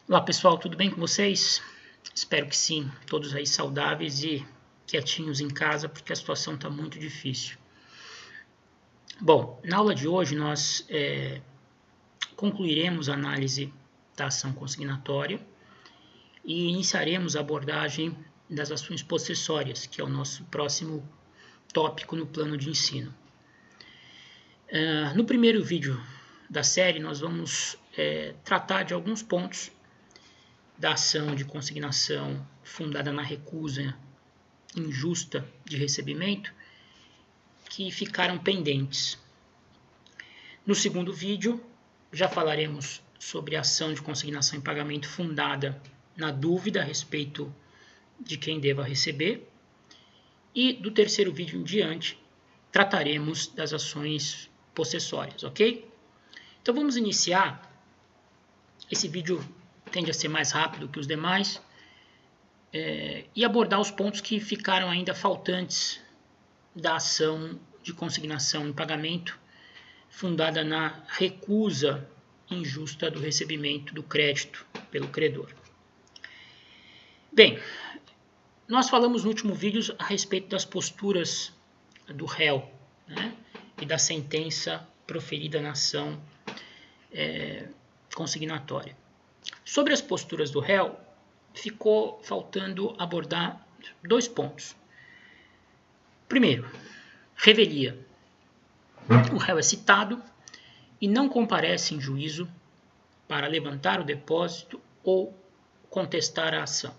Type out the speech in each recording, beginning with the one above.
Olá pessoal, tudo bem com vocês? Espero que sim, todos aí saudáveis e quietinhos em casa, porque a situação está muito difícil. Bom, na aula de hoje nós concluiremos a análise da ação consignatória e iniciaremos a abordagem das ações possessórias, que é o nosso próximo tópico no plano de ensino. No primeiro vídeo da série nós vamos tratar de alguns pontos da ação de consignação fundada na recusa injusta de recebimento que ficaram pendentes. No segundo vídeo, já falaremos sobre a ação de consignação em pagamento fundada na dúvida a respeito de quem deva receber. E do terceiro vídeo em diante, trataremos das ações possessórias, ok? Então vamos iniciar. Esse vídeo tende a ser mais rápido que os demais e abordar os pontos que ficaram ainda faltantes da ação de consignação em pagamento fundada na recusa injusta do recebimento do crédito pelo credor. Bem, nós falamos no último vídeo a respeito das posturas do réu, né, e da sentença proferida na ação consignatória. Sobre as posturas do réu, ficou faltando abordar dois pontos. Primeiro, revelia. O réu é citado e não comparece em juízo para levantar o depósito ou contestar a ação.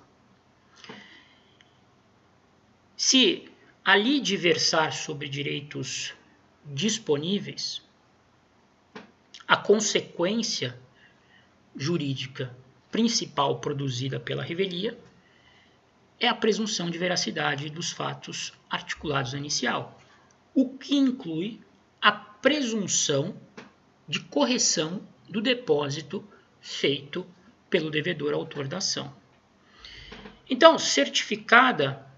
Se ali diversar sobre direitos disponíveis, a consequência jurídica principal produzida pela revelia é a presunção de veracidade dos fatos articulados na inicial, o que inclui a presunção de correção do depósito feito pelo devedor autor da ação. Então, certificada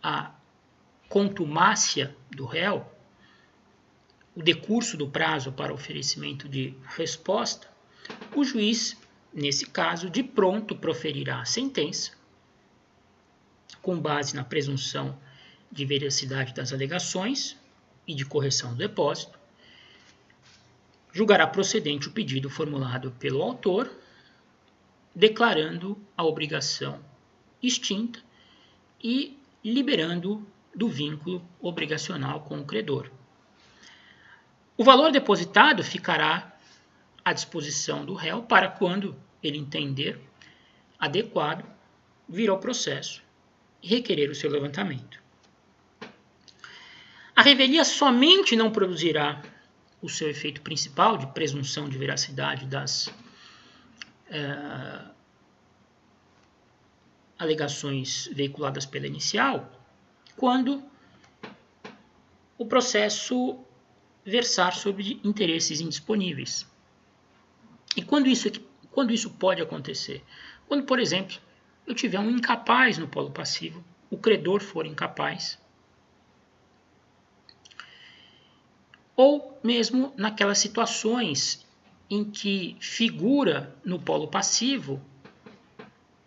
a contumácia do réu, o decurso do prazo para oferecimento de resposta, o juiz, nesse caso, de pronto proferirá a sentença, com base na presunção de veracidade das alegações e de correção do depósito, julgará procedente o pedido formulado pelo autor, declarando a obrigação extinta e liberando do vínculo obrigacional com o credor. O valor depositado ficará à disposição do réu para, quando ele entender adequado, vir ao processo e requerer o seu levantamento. A revelia somente não produzirá o seu efeito principal de presunção de veracidade das alegações veiculadas pela inicial, quando o processo versar sobre interesses indisponíveis. E quando isso pode acontecer? Quando, por exemplo, eu tiver um incapaz no polo passivo, o credor for incapaz, ou mesmo naquelas situações em que figura no polo passivo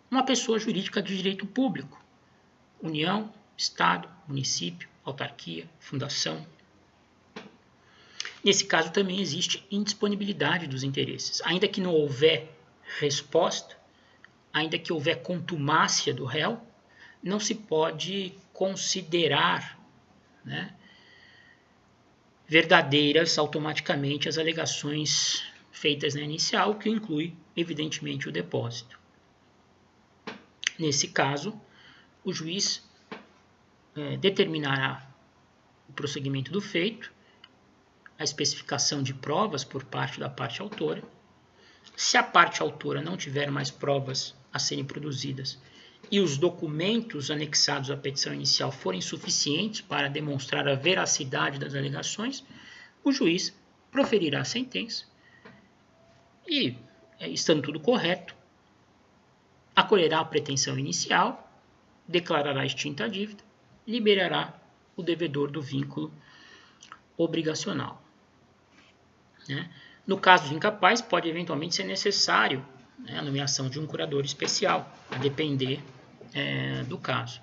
uma pessoa jurídica de direito público, União, Estado, município, autarquia, fundação. Nesse caso também existe indisponibilidade dos interesses. Ainda que não houver resposta, ainda que houver contumácia do réu, não se pode considerar, né, verdadeiras automaticamente as alegações feitas na inicial, que inclui, evidentemente, o depósito. Nesse caso, o juiz determinará o prosseguimento do feito, a especificação de provas por parte da parte autora. Se a parte autora não tiver mais provas a serem produzidas e os documentos anexados à petição inicial forem suficientes para demonstrar a veracidade das alegações, o juiz proferirá a sentença e, estando tudo correto, acolherá a pretensão inicial, declarará extinta a dívida, liberará o devedor do vínculo obrigacional. No caso de incapaz, pode eventualmente ser necessário né, a nomeação de um curador especial, a depender do caso.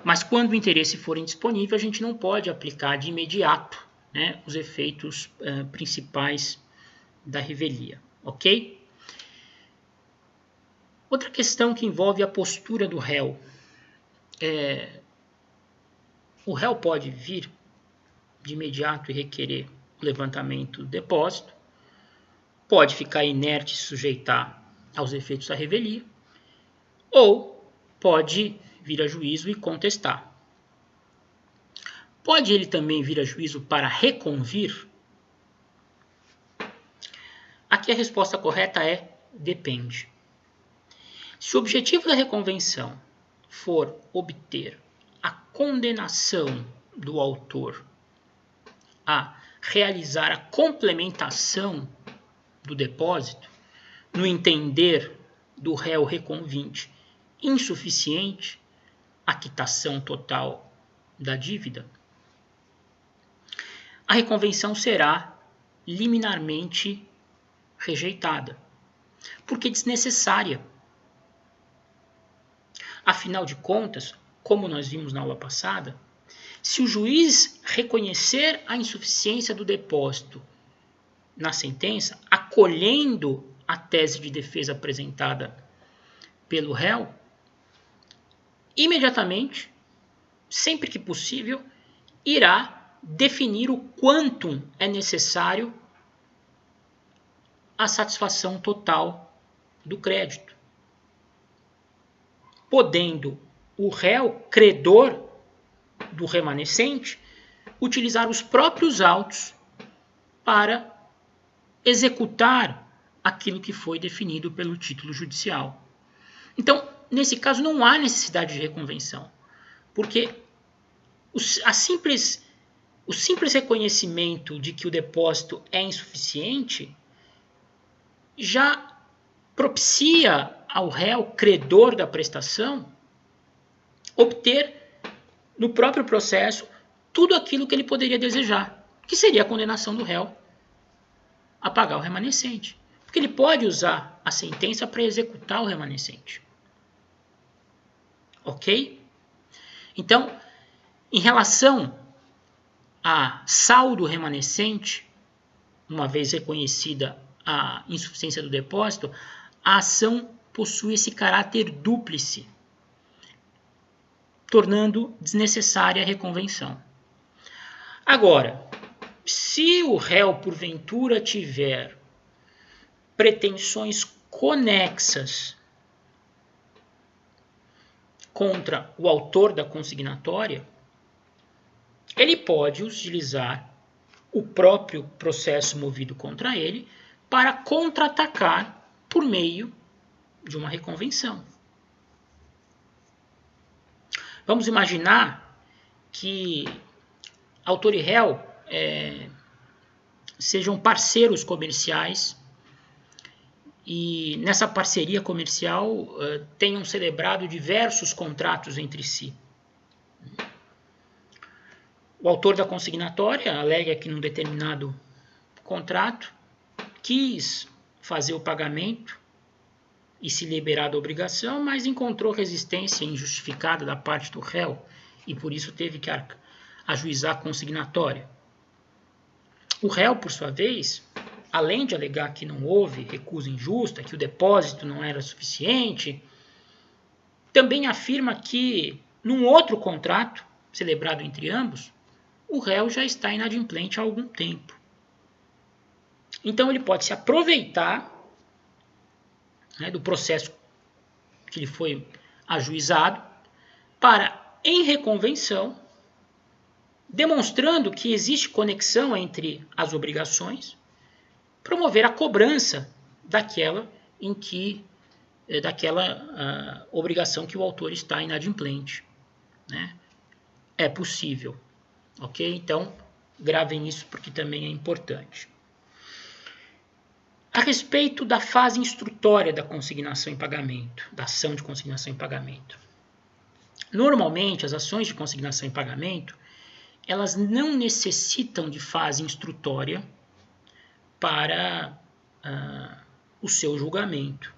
Mas quando o interesse for indisponível, a gente não pode aplicar de imediato, né, os efeitos principais da revelia, ok? Outra questão que envolve a postura do réu. O réu pode vir de imediato e requerer o levantamento do depósito, pode ficar inerte e sujeitar aos efeitos da revelia, ou pode vir a juízo e contestar. Pode ele também vir a juízo para reconvir? Aqui a resposta correta é depende. Se o objetivo da reconvenção for obter a condenação do autor a realizar a complementação do depósito, no entender do réu reconvinte insuficiente a quitação total da dívida, a reconvenção será liminarmente rejeitada, porque desnecessária. Afinal de contas, como nós vimos na aula passada, se o juiz reconhecer a insuficiência do depósito na sentença, acolhendo a tese de defesa apresentada pelo réu, imediatamente, sempre que possível, irá definir o quantum é necessário à satisfação total do crédito, podendo o réu, credor do remanescente, utilizar os próprios autos para executar aquilo que foi definido pelo título judicial. Então, nesse caso, não há necessidade de reconvenção, porque o simples reconhecimento de que o depósito é insuficiente já propicia ao réu, credor da prestação, obter no próprio processo tudo aquilo que ele poderia desejar, que seria a condenação do réu a pagar o remanescente. Porque ele pode usar a sentença para executar o remanescente. Ok? Então, em relação a saldo remanescente, uma vez reconhecida a insuficiência do depósito, a ação possui esse caráter dúplice, tornando desnecessária a reconvenção. Agora, se o réu, porventura, tiver pretensões conexas contra o autor da consignatória, ele pode utilizar o próprio processo movido contra ele para contra-atacar por meio de uma reconvenção. Vamos imaginar que autor e réu sejam parceiros comerciais e nessa parceria comercial tenham celebrado diversos contratos entre si. O autor da consignatória alega que num determinado contrato quis fazer o pagamento e se liberar da obrigação, mas encontrou resistência injustificada da parte do réu e por isso teve que ajuizar a consignatória. O réu, por sua vez, além de alegar que não houve recusa injusta, que o depósito não era suficiente, também afirma que num outro contrato celebrado entre ambos, o réu já está inadimplente há algum tempo. Então ele pode se aproveitar do processo que lhe foi ajuizado para, em reconvenção, demonstrando que existe conexão entre as obrigações, promover a cobrança daquela obrigação que o autor está inadimplente. Né? É possível. Ok? Então, gravem isso porque também é importante. A respeito da fase instrutória da consignação em pagamento, da ação de consignação em pagamento. Normalmente, as ações de consignação em pagamento, elas não necessitam de fase instrutória para o seu julgamento.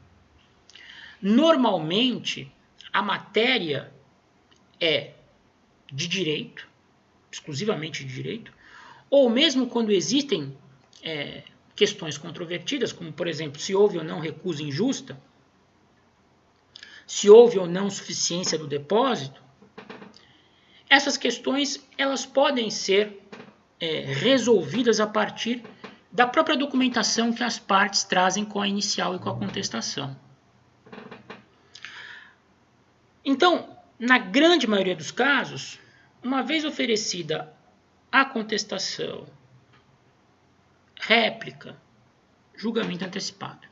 Normalmente, a matéria é de direito, exclusivamente de direito, ou mesmo quando existem questões controvertidas, como, por exemplo, se houve ou não recusa injusta, se houve ou não suficiência do depósito, essas questões elas podem ser resolvidas a partir da própria documentação que as partes trazem com a inicial e com a contestação. Então, na grande maioria dos casos, uma vez oferecida a contestação, réplica, julgamento antecipado.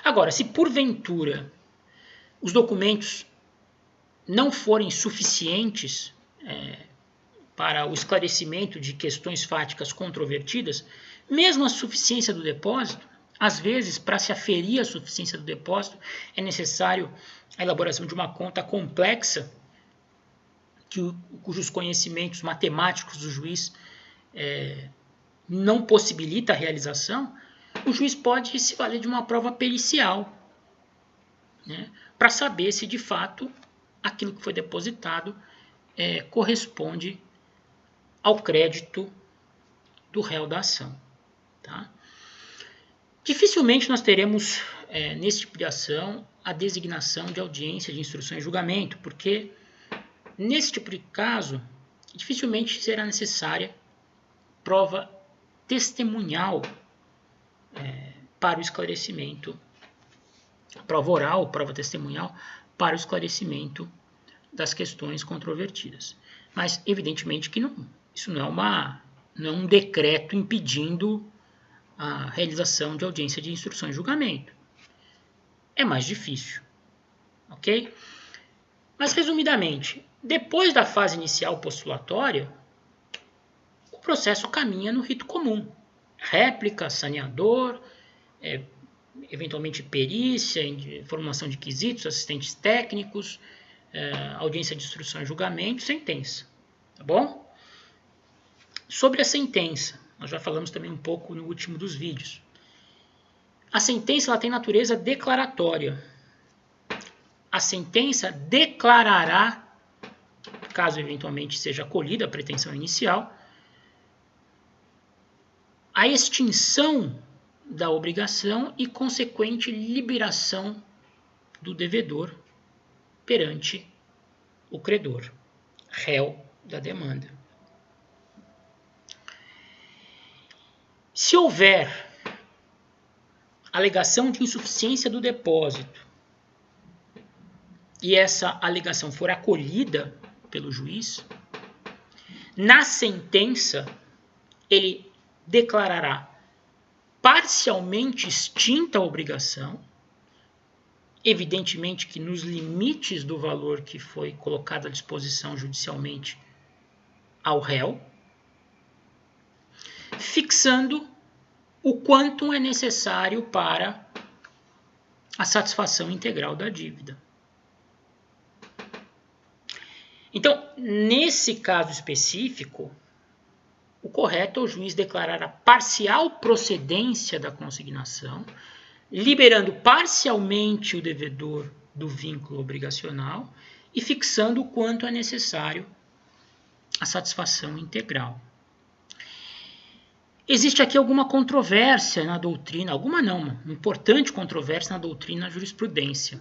Agora, se porventura os documentos não forem suficientes para o esclarecimento de questões fáticas controvertidas, mesmo a suficiência do depósito, às vezes, para se aferir a suficiência do depósito, é necessário a elaboração de uma conta complexa, cujos conhecimentos matemáticos do juiz não possibilita a realização. O juiz pode se valer de uma prova pericial, né, para saber se de fato aquilo que foi depositado corresponde ao crédito do réu da ação. Tá? Dificilmente nós teremos, nesse tipo de ação, a designação de audiência de instrução e julgamento, porque nesse tipo de caso, dificilmente será necessária prova testemunhal para o esclarecimento, prova oral, prova testemunhal para o esclarecimento das questões controvertidas. Mas, evidentemente, que isso não é um decreto impedindo a realização de audiência de instrução e julgamento. É mais difícil, ok? Mas, resumidamente, depois da fase inicial postulatória, o processo caminha no rito comum. Réplica, saneador, eventualmente perícia, formulação de quesitos, assistentes técnicos, audiência de instrução e julgamento, sentença. Tá bom? Sobre a sentença, nós já falamos também um pouco no último dos vídeos. A sentença ela tem natureza declaratória. A sentença declarará, caso eventualmente seja acolhida a pretensão inicial, a extinção da obrigação e consequente liberação do devedor perante o credor, réu da demanda. Se houver alegação de insuficiência do depósito e essa alegação for acolhida pelo juiz, na sentença ele declarará parcialmente extinta a obrigação, evidentemente que nos limites do valor que foi colocado à disposição judicialmente ao réu, fixando o quanto é necessário para a satisfação integral da dívida. Então, nesse caso específico, o correto é o juiz declarar a parcial procedência da consignação, liberando parcialmente o devedor do vínculo obrigacional e fixando o quanto é necessário a satisfação integral. Existe aqui alguma controvérsia na doutrina, alguma não, uma importante controvérsia na doutrina e na jurisprudência.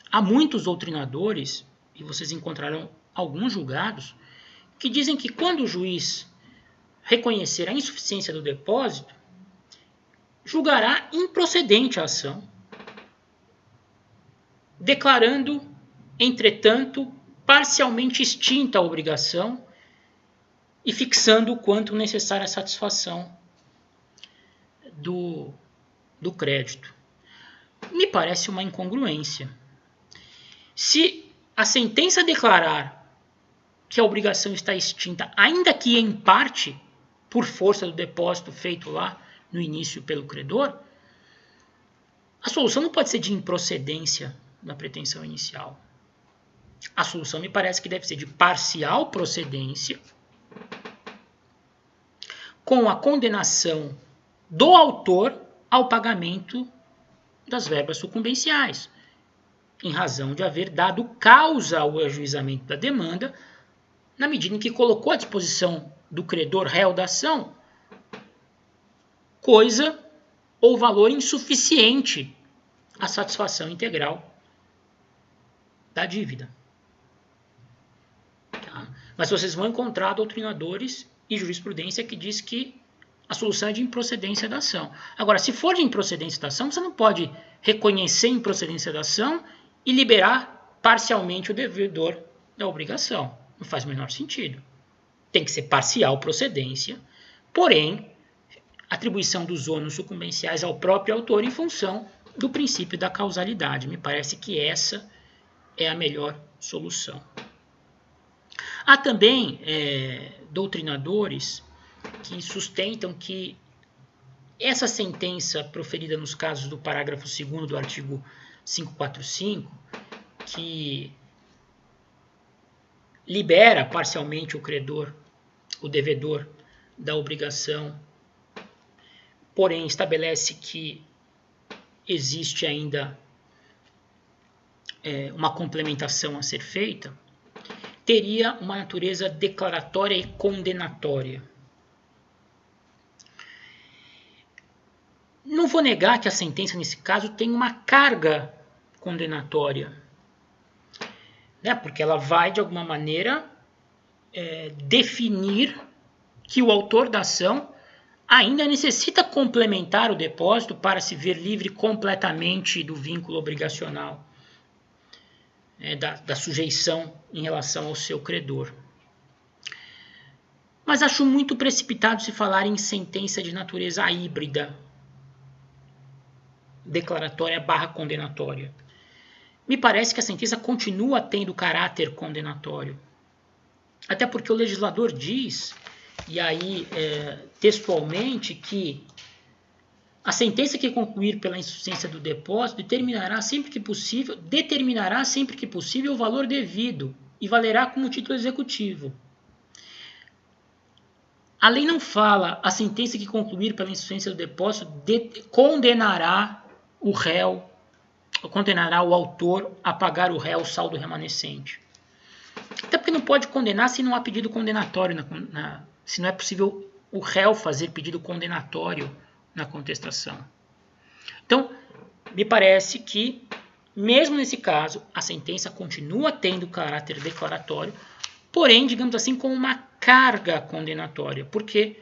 Há muitos doutrinadores, e vocês encontrarão alguns julgados, que dizem que quando o juiz reconhecer a insuficiência do depósito, julgará improcedente a ação, declarando, entretanto, parcialmente extinta a obrigação e fixando o quanto necessária a satisfação do crédito. Me parece uma incongruência. Se a sentença declarar que a obrigação está extinta, ainda que em parte por força do depósito feito lá no início pelo credor, a solução não pode ser de improcedência da pretensão inicial. A solução me parece que deve ser de parcial procedência, com a condenação do autor ao pagamento das verbas sucumbenciais, em razão de haver dado causa ao ajuizamento da demanda, na medida em que colocou à disposição do credor réu da ação coisa ou valor insuficiente à satisfação integral da dívida. Tá? Mas vocês vão encontrar doutrinadores e jurisprudência que diz que a solução é de improcedência da ação. Agora, se for de improcedência da ação, você não pode reconhecer a improcedência da ação e liberar parcialmente o devedor da obrigação. Não faz o menor sentido. Tem que ser parcial procedência, porém, atribuição dos ônus sucumbenciais ao próprio autor em função do princípio da causalidade. Me parece que essa é a melhor solução. Há também doutrinadores que sustentam que essa sentença proferida nos casos do parágrafo 2º do artigo 545, que libera parcialmente o credor, o devedor da obrigação, porém estabelece que existe ainda uma complementação a ser feita, teria uma natureza declaratória e condenatória. Não vou negar que a sentença, nesse caso, tem uma carga condenatória, né? Porque ela vai, de alguma maneira, definir que o autor da ação ainda necessita complementar o depósito para se ver livre completamente do vínculo obrigacional, da sujeição em relação ao seu credor. Mas acho muito precipitado se falar em sentença de natureza híbrida, declaratória / condenatória. Me parece que a sentença continua tendo caráter condenatório. Até porque o legislador diz, e aí textualmente, que a sentença que concluir pela insuficiência do depósito determinará sempre que possível o valor devido e valerá como título executivo. A lei não fala a sentença que concluir pela insuficiência do depósito condenará o réu, condenará o autor a pagar o réu o saldo remanescente. Até porque não pode condenar se não há pedido condenatório, se não é possível o réu fazer pedido condenatório na contestação. Então, me parece que, mesmo nesse caso, a sentença continua tendo caráter declaratório, porém, digamos assim, com uma carga condenatória, porque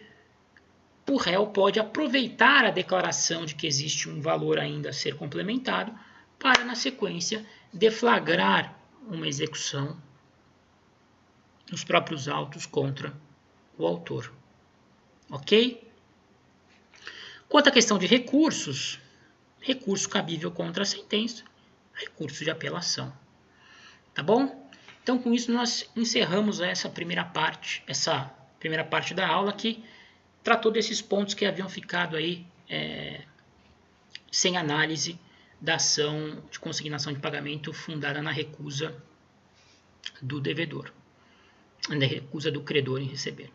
o réu pode aproveitar a declaração de que existe um valor ainda a ser complementado para, na sequência, deflagrar uma execução nos próprios autos contra o autor. Ok? Quanto à questão de recursos, recurso cabível contra a sentença, recurso de apelação. Tá bom? Então, com isso, nós encerramos essa primeira parte da aula que tratou desses pontos que haviam ficado aí sem análise da ação de consignação de pagamento fundada na recusa do devedor, na recusa do credor em receber.